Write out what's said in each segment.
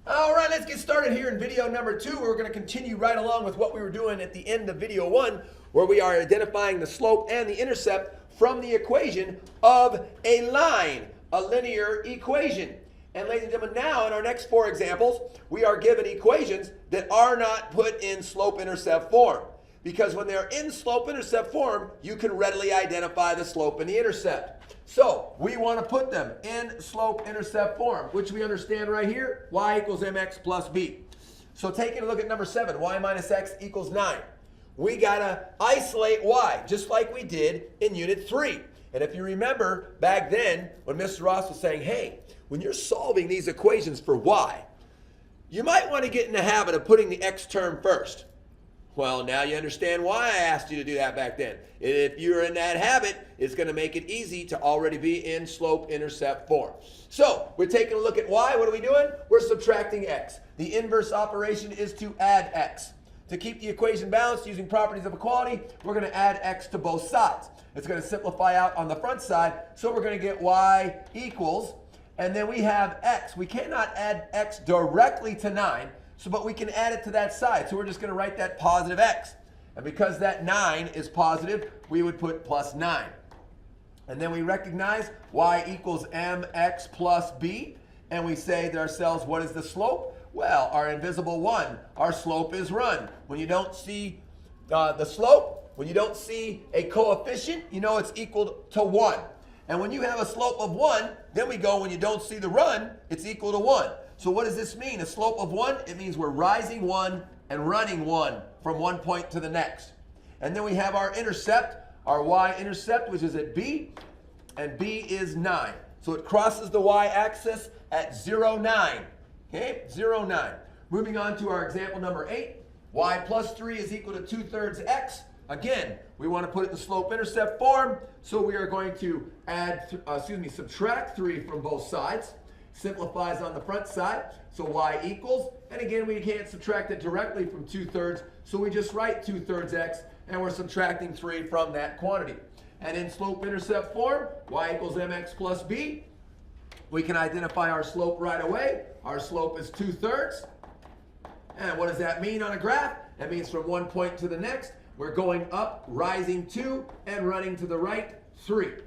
All right, let's get started here in video number 2. We're going to continue right along with what we were doing at the end of video 1, where we are identifying the slope and the intercept from the equation of a line, a linear equation. And ladies and gentlemen, now in our next 4 examples, we are given equations that are not put in slope-intercept form. Because when they're in slope-intercept form, you can readily identify the slope and the intercept. So we want to put them in slope-intercept form, which we understand right here, y equals mx plus b. So taking a look at number 7, y minus x equals 9. We got to isolate y, just like we did in unit 3. And if you remember back then when Mr. Ross was saying, hey, when you're solving these equations for y, you might want to get in the habit of putting the x term first. Well, now you understand why I asked you to do that back then. If you're in that habit, it's going to make it easy to already be in slope-intercept form. So we're taking a look at y. What are we doing? We're subtracting x. The inverse operation is to add x. To keep the equation balanced using properties of equality, we're going to add x to both sides. It's going to simplify out on the front side, so we're going to get y equals, and then we have x. We cannot add x directly to 9, but we can add it to that side. So we're just going to write that positive x. And because that 9 is positive, we would put plus 9. And then we recognize y equals mx plus b. And we say to ourselves, what is the slope? Well, our invisible 1, our slope is run. When you don't see the slope, when you don't see a coefficient, you know it's equal to 1. And when you have a slope of 1, then we go, when you don't see the run, it's equal to 1. So what does this mean? A slope of 1, it means we're rising 1 and running 1 from one point to the next. And then we have our intercept, our y-intercept, which is at b, and b is 9. So it crosses the y-axis at 0, 9. Okay, 0, 9. Moving on to our example number 8, y plus 3 is equal to 2/3 x. Again, we want to put it in the slope-intercept form, so we are going to subtract 3 from both sides. Simplifies on the front side, so y equals, and again we can't subtract it directly from 2/3, so we just write 2/3 x, and we're subtracting 3 from that quantity. And in slope-intercept form, y equals mx plus b. We can identify our slope right away. Our slope is 2/3. And what does that mean on a graph? That means from one point to the next, we're going up, rising 2, and running to the right 3.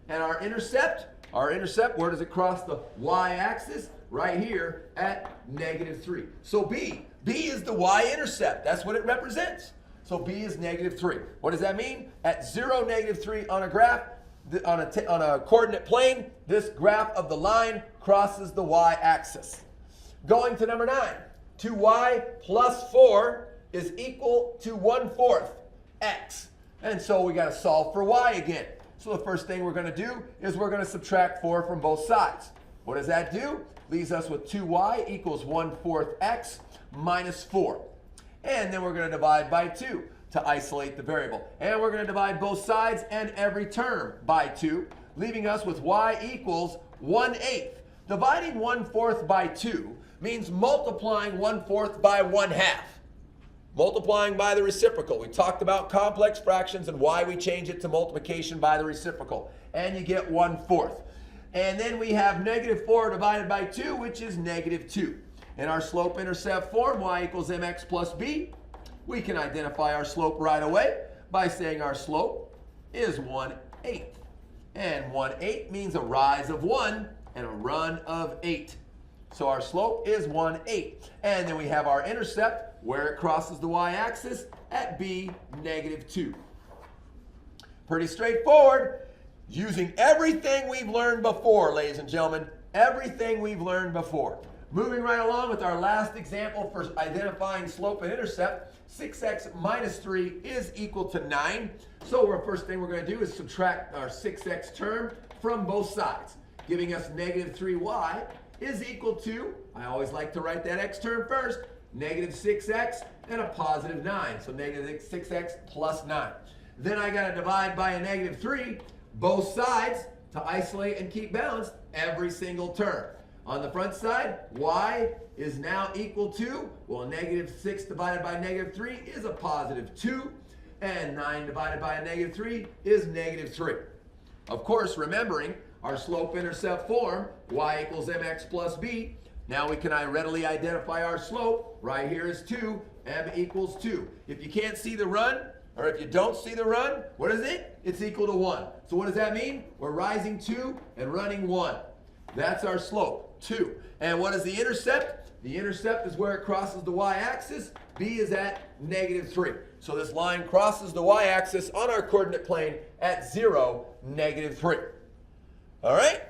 And our intercept, where does it cross the y-axis? Right here at -3. So B is the y-intercept. That's what it represents. So B is -3. What does that mean? At 0, -3 on a graph, on a coordinate plane, this graph of the line crosses the y-axis. Going to number 9, 2y plus 4 is equal to 1/4 x. And so we got to solve for y again. So the first thing we're going to do is we're going to subtract 4 from both sides. What does that do? Leaves us with 2y equals 1/4 x minus 4. And then we're going to divide by 2 to isolate the variable. And we're going to divide both sides and every term by 2, leaving us with y equals 1/8. Dividing 1/4 by 2 means multiplying 1/4 by 1/2. Multiplying by the reciprocal. We talked about complex fractions and why we change it to multiplication by the reciprocal. And you get 1/4. And then we have -4 divided by 2, which is -2. In our slope-intercept form, y equals mx plus b, we can identify our slope right away by saying our slope is 1/8. And 1/8 means a rise of 1 and a run of 8. So our slope is 1/8. And then we have our intercept, where it crosses the y-axis at b, -2. Pretty straightforward. Using everything we've learned before, ladies and gentlemen. Everything we've learned before. Moving right along with our last example for identifying slope and intercept, 6x minus 3 is equal to 9. So the first thing we're going to do is subtract our 6x term from both sides, giving us -3y is equal to, I always like to write that x term first, -6x and a positive 9. So -6x plus 9. Then I got to divide by a -3, both sides, to isolate and keep balanced every single term. On the front side, y is now equal to, well, -6 divided by -3 is a positive 2. And 9 divided by a -3 is -3. Of course, remembering our slope-intercept form, y equals mx plus b, Now we can readily identify our slope. Right here is 2, m equals 2. If you can't see the run, or if you don't see the run, what is it? It's equal to 1. So what does that mean? We're rising 2 and running 1. That's our slope, 2. And what is the intercept? The intercept is where it crosses the y-axis. B is at -3. So this line crosses the y-axis on our coordinate plane at 0, -3. All right?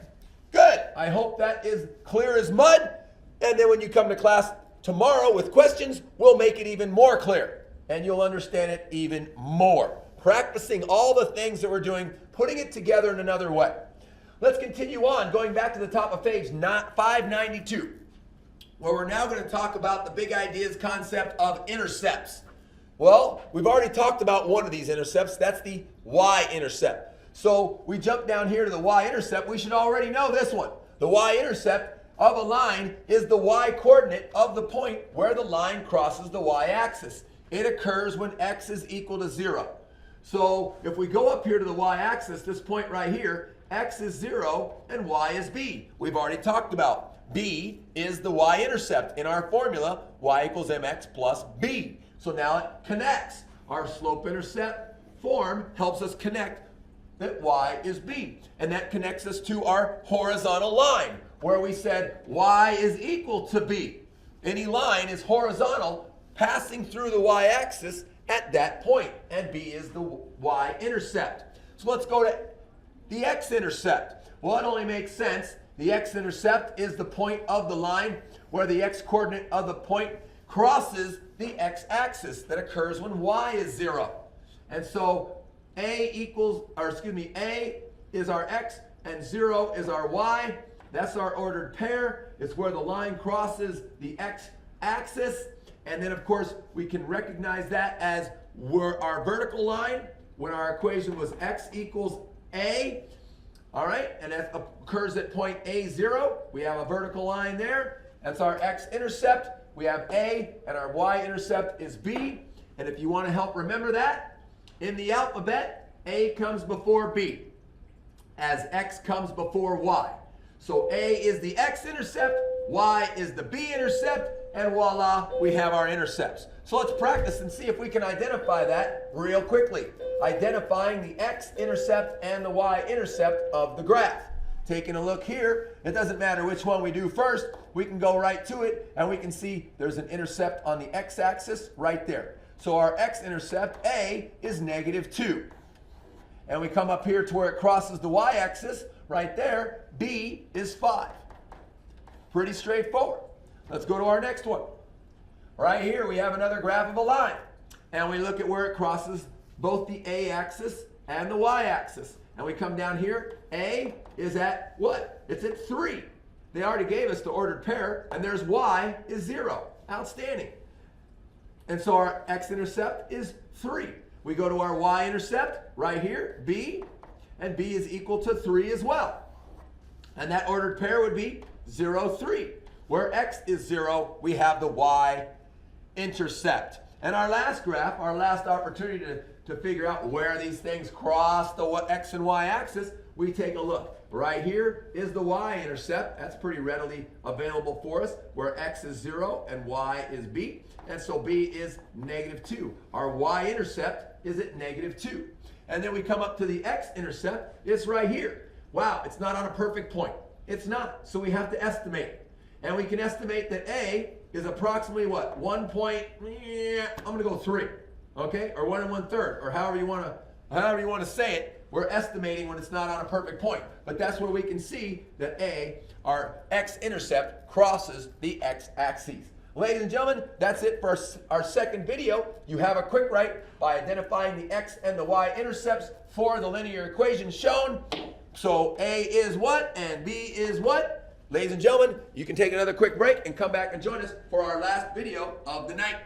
Good. I hope that is clear as mud. And then when you come to class tomorrow with questions, we'll make it even more clear. And you'll understand it even more. Practicing all the things that we're doing, putting it together in another way. Let's continue on, going back to the top of page 592, where we're now going to talk about the big ideas concept of intercepts. Well, we've already talked about one of these intercepts. That's the y-intercept. So we jump down here to the y-intercept. We should already know this one. The y-intercept of a line is the y-coordinate of the point where the line crosses the y-axis. It occurs when x is equal to 0. So if we go up here to the y-axis, this point right here, x is 0 and y is b. We've already talked about b is the y-intercept. In our formula, y equals mx plus b. So now it connects. Our slope-intercept form helps us connect that y is b. And that connects us to our horizontal line, where we said y is equal to b. Any line is horizontal passing through the y-axis at that point, and b is the y-intercept. So let's go to the x-intercept. Well, it only makes sense. The x-intercept is the point of the line where the x-coordinate of the point crosses the x-axis that occurs when y is 0. And so A is our x and 0 is our y. That's our ordered pair. It's where the line crosses the x-axis. And then, of course, we can recognize that as our vertical line when our equation was x equals a. All right, and that occurs at point A0. We have a vertical line there. That's our x-intercept. We have A, and our y-intercept is B. And if you want to help remember that, in the alphabet, A comes before B, as x comes before y. So A is the x-intercept, y is the b-intercept, and voila, we have our intercepts. So let's practice and see if we can identify that real quickly. Identifying the x-intercept and the y-intercept of the graph. Taking a look here, it doesn't matter which one we do first, we can go right to it and we can see there's an intercept on the x-axis right there. So our x-intercept, A, is -2. And we come up here to where it crosses the y-axis, right there, B is 5. Pretty straightforward. Let's go to our next one. Right here we have another graph of a line. And we look at where it crosses both the a-axis and the y-axis. And we come down here, A is at what? It's at 3. They already gave us the ordered pair, and there's y is 0. Outstanding. And so our x-intercept is 3. We go to our y-intercept right here, B, and B is equal to 3 as well. And that ordered pair would be 0, 3. Where x is 0, we have the y-intercept. And our last graph, our last opportunity to figure out where these things cross the x and y axis, we take a look. Right here is the y-intercept. That's pretty readily available for us, where x is 0 and y is b. And so b is -2. Our y-intercept is at -2. And then we come up to the x-intercept. It's right here. Wow, it's not on a perfect point. It's not. So we have to estimate. And we can estimate that A is approximately what? 1 point, I'm going to go 3. Okay? Or 1 1/3, or however you want to say it. We're estimating when it's not on a perfect point. But that's where we can see that A, our x-intercept, crosses the x-axis. Ladies and gentlemen, that's it for our second video. You have a quick right by identifying the x and the y-intercepts for the linear equation shown. So A is what and B is what? Ladies and gentlemen, you can take another quick break and come back and join us for our last video of the night.